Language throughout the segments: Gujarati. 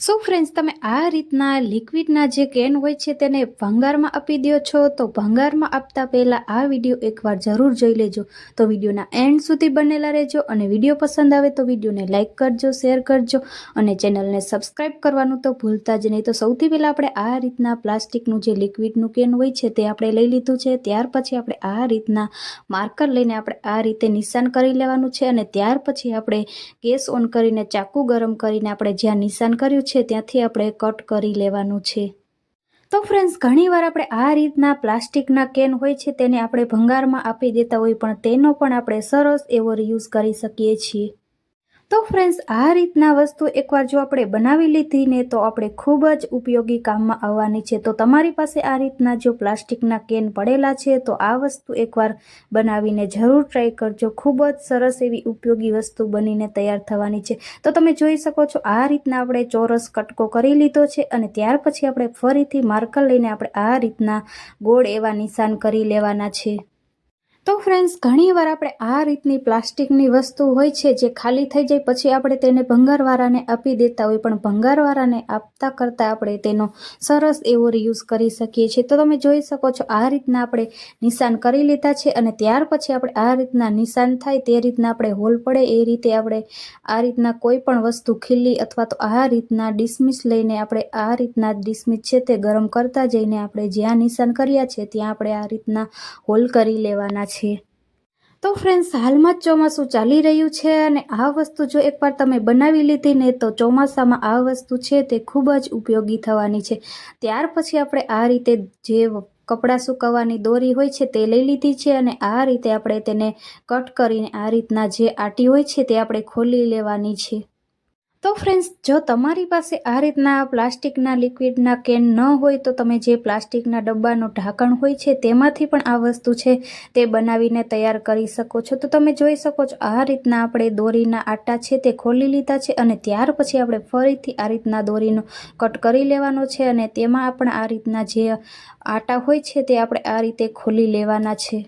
સો ફ્રેન્ડ્સ, તમે આ રીતના લિક્વિડના જે કેન હોય છે તેને ભંગારમાં આપી દો છો તો ભંગારમાં આપતા પહેલાં આ વિડીયો એકવાર જરૂર જોઈ લેજો. તો વિડીયોના એન્ડ સુધી બનેલા રહેજો અને વિડીયો પસંદ આવે તો વિડીયોને લાઇક કરજો, શેર કરજો અને ચેનલને સબસ્ક્રાઈબ કરવાનું તો ભૂલતા જ નહીં. તો સૌથી પહેલાં આપણે આ રીતના પ્લાસ્ટિકનું જે લિક્વિડનું કેન હોય છે તે આપણે લઈ લીધું છે. ત્યાર પછી આપણે આ રીતના માર્કર લઈને આપણે આ રીતે નિશાન કરી લેવાનું છે અને ત્યાર પછી આપણે ગેસ ઓન કરીને ચાકુ ગરમ કરીને આપણે જ્યાં નિશાન કર્યું છે ત્યાંથી આપણે કટ કરી લેવાનું છે. તો ફ્રેન્ડ્સ, ઘણીવાર આપણે આ રીતના પ્લાસ્ટિકના કેન હોય છે તેને આપણે ભંગારમાં આપી દેતા હોય, પણ તેનો પણ આપણે સરસ એવો રીયુઝ કરી શકીએ છીએ. તો ફ્રેન્ડ્સ, આ રીતના વસ્તુ એકવાર જો આપણે બનાવી લીધી ને તો આપણે ખૂબ જ ઉપયોગી કામમાં આવવાની છે. તો તમારી પાસે આ રીતના જો પ્લાસ્ટિકના કેન પડેલા છે તો આ વસ્તુ એકવાર બનાવીને જરૂર ટ્રાય કરજો. ખૂબ જ સરસ એવી ઉપયોગી વસ્તુ બનીને તૈયાર થવાની છે. તો તમે જોઈ શકો છો આ રીતના આપણે ચોરસ કટકો કરી લીધો છે અને ત્યાર પછી આપણે ફરીથી માર્કર લઈને આપણે આ રીતના ગોળ એવા નિશાન કરી લેવાના છે. તો ફ્રેન્ડ્સ, ઘણીવાર આપણે આ રીતની પ્લાસ્ટિકની વસ્તુ હોય છે જે ખાલી થઈ જાય પછી આપણે તેને ભંગારવાળાને આપી દેતા હોય, પણ ભંગારવાળાને આપતા કરતાં આપણે તેનો સરસ એવો રીયુઝ કરી શકીએ છીએ. તો તમે જોઈ શકો છો આ રીતના આપણે નિશાન કરી લીધા છે અને ત્યાર પછી આપણે આ રીતના નિશાન થાય તે રીતના આપણે હોલ પડે એ રીતે આપણે આ રીતના કોઈ પણ વસ્તુ ખીલી અથવા તો આ રીતના ડિસમિસ લઈને આપણે આ રીતના ડિસમિસ છે તે ગરમ કરતા જઈને આપણે જ્યાં નિશાન કર્યા છે ત્યાં આપણે આ રીતના હોલ કરી લેવાના છે. તો ફ્રેન્ડ્સ, હાલમાં જ ચોમાસું ચાલી રહ્યું છે અને આ વસ્તુ જો એકવાર તમે બનાવી લીધી ને તો ચોમાસામાં આ વસ્તુ છે તે ખૂબ જ ઉપયોગી થવાની છે. ત્યાર પછી આપણે આ રીતે જે કપડાં સુકવવાની દોરી હોય છે તે લઈ લીધી છે અને આ રીતે આપણે તેને કટ કરીને આ રીતના જે આટી હોય છે તે આપણે ખોલી લેવાની છે. તો ફ્રેન્ડ્સ, જો તમારી પાસે આ રીતના પ્લાસ્ટિકના લિક્વિડના કેન ન હોય તો તમે જે પ્લાસ્ટિકના ડબ્બાનું ઢાંકણ હોય છે તેમાંથી પણ આ વસ્તુ છે તે બનાવીને તૈયાર કરી શકો છો. તો તમે જોઈ શકો છો આ રીતના આપણે દોરીના આટા છે તે ખોલી લીધા છે અને ત્યાર પછી આપણે ફરીથી આ રીતના દોરીનો કટ કરી લેવાનો છે અને તેમાં પણ આ રીતના જે આટા હોય છે તે આપણે આ રીતે ખોલી લેવાના છે.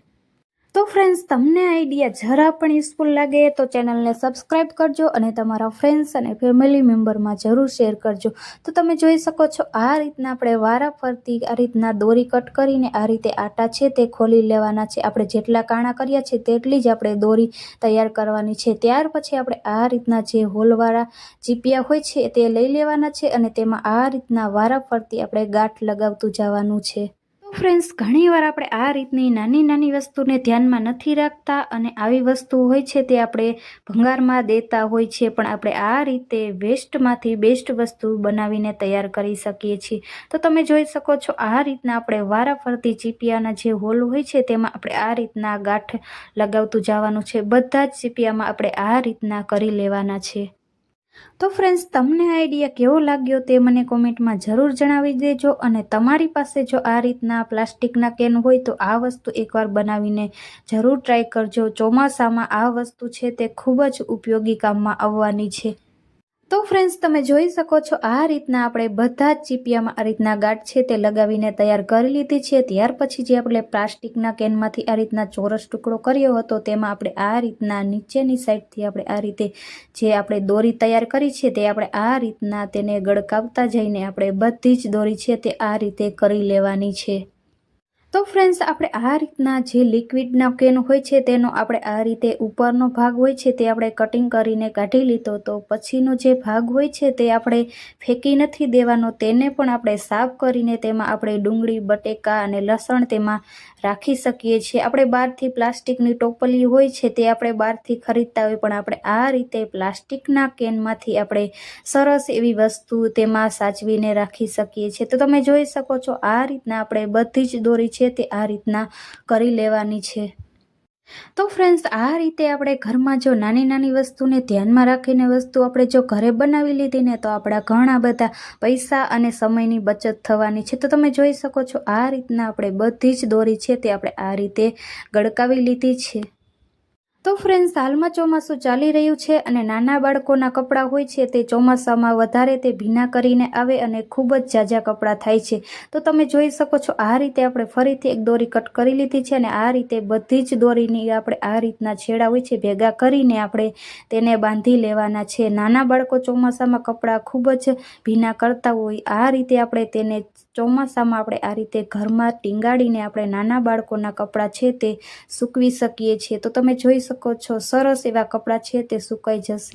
તો ફ્રેન્ડ્સ, તમને આઈડિયા જરા પણ યુઝફુલ લાગે તો ચેનલને સબસ્ક્રાઈબ કરજો અને તમારા ફ્રેન્ડ્સ અને ફેમિલી મેમ્બરમાં જરૂર શેર કરજો. તો તમે જોઈ શકો છો આ રીતના આપણે વારાફરતી આ રીતના દોરી કટ કરીને આ રીતે આટા છે તે ખોલી લેવાના છે. આપણે જેટલા કાણા કર્યા છે તેટલી જ આપણે દોરી તૈયાર કરવાની છે. ત્યાર પછી આપણે આ રીતના જે હોલવાળા ચીપિયા હોય છે તે લઈ લેવાના છે અને તેમાં આ રીતના વારાફરતી આપણે ગાંઠ લગાવતું જવાનું છે. ફ્રેન્ડ્સ, ઘણીવાર આપણે આ રીતની નાની નાની વસ્તુને ધ્યાનમાં નથી રાખતા અને આવી વસ્તુ હોય છે તે આપણે ભંગારમાં દેતા હોય છે, પણ આપણે આ રીતે વેસ્ટમાંથી બેસ્ટ વસ્તુ બનાવીને તૈયાર કરી શકીએ છીએ. તો તમે જોઈ શકો છો આ રીતના આપણે વારાફરતી ચીપિયાના જે હોલ હોય છે તેમાં આપણે આ રીતના ગાંઠ લગાવતું જવાનું છે. બધા જ ચીપિયામાં આપણે આ રીતના કરી લેવાના છે. તો ફ્રેન્ડ્સ, તમને આઈડિયા કેવો લાગ્યો તે મને કોમેન્ટમાં જરૂર જણાવી દેજો અને તમારી પાસે જો આ રીતના પ્લાસ્ટિકના કેન હોય તો આ વસ્તુ એકવાર બનાવીને જરૂર ટ્રાય કરજો. ચોમાસામાં આ વસ્તુ છે તે ખૂબ જ ઉપયોગી કામમાં આવવાની છે. તો ફ્રેન્ડ્સ, તમે જોઈ શકો છો આ રીતના આપણે બધા જ ચીપિયામાં આ રીતના ગાંઠ છે તે લગાવીને તૈયાર કરી લીધી છે. ત્યાર પછી જે આપણે પ્લાસ્ટિકના કેનમાંથી આ રીતના ચોરસ ટુકડો કર્યો હતો તેમાં આપણે આ રીતના નીચેની સાઈડથી આપણે આ રીતે જે આપણે દોરી તૈયાર કરી છે તે આપણે આ રીતના તેને ગળકાવતા જઈને આપણે બધી જ દોરી છે તે આ રીતે કરી લેવાની છે. તો ફ્રેન્ડ્સ, આપણે આ રીતના જે લિક્વિડના કેન હોય છે તેનો આપણે આ રીતે ઉપરનો ભાગ હોય છે તે આપણે કટિંગ કરીને કાઢી લીધો. તો પછીનો જે ભાગ હોય છે તે આપણે ફેંકી નથી દેવાનો, તેને પણ આપણે સાફ કરીને તેમાં આપણે ડુંગળી, બટેકા અને લસણ તેમાં રાખી શકીએ છીએ. આપણે બહારથી પ્લાસ્ટિકની ટોપલી હોય છે તે આપણે બહારથી ખરીદતા હોય, પણ આપણે આ રીતે પ્લાસ્ટિકના કેનમાંથી આપણે સરસ એવી વસ્તુ તેમાં સાચવીને રાખી શકીએ છીએ. તો તમે જોઈ શકો છો આ રીતના આપણે બધી જ દોરી છે તે આ રીતના કરી લેવાની છે. તો ફ્રેન્ડ્સ, આ રીતે આપણે ઘરમાં જો નાની નાની વસ્તુને ધ્યાનમાં રાખીને વસ્તુ આપણે જો ઘરે બનાવી લીધી ને તો આપણા ઘણા બધા પૈસા અને સમયની બચત થવાની છે. તો તમે જોઈ શકો છો આ રીતના આપણે બધી જ દોરી છે તે આપણે આ રીતે ગળકાવી લીધી છે. તો ફ્રેન્ડ્સ, હાલમાં ચોમાસું ચાલી રહ્યું છે અને નાના બાળકોના કપડાં હોય છે તે ચોમાસામાં વધારે તે ભીના કરીને આવે અને ખૂબ જ ઝાઝા કપડાં થાય છે. તો તમે જોઈ શકો છો આ રીતે આપણે ફરીથી એક દોરી કટ કરી લીધી છે અને આ રીતે બધી જ દોરીની આપણે આ રીતના છેડા હોય છે ભેગા કરીને આપણે તેને બાંધી લેવાના છે. નાના બાળકો ચોમાસામાં કપડાં ખૂબ જ ભીના કરતા હોય, આ રીતે આપણે તેને ચોમાસામાં આપણે આ રીતે ઘરમાં ટીંગાડીને આપણે નાના બાળકોના કપડાં છે તે સૂકવી શકીએ છીએ. તો તમે જોઈ શકો છો સરસ એવા કપડાં છે તે સુકાઈ જશે.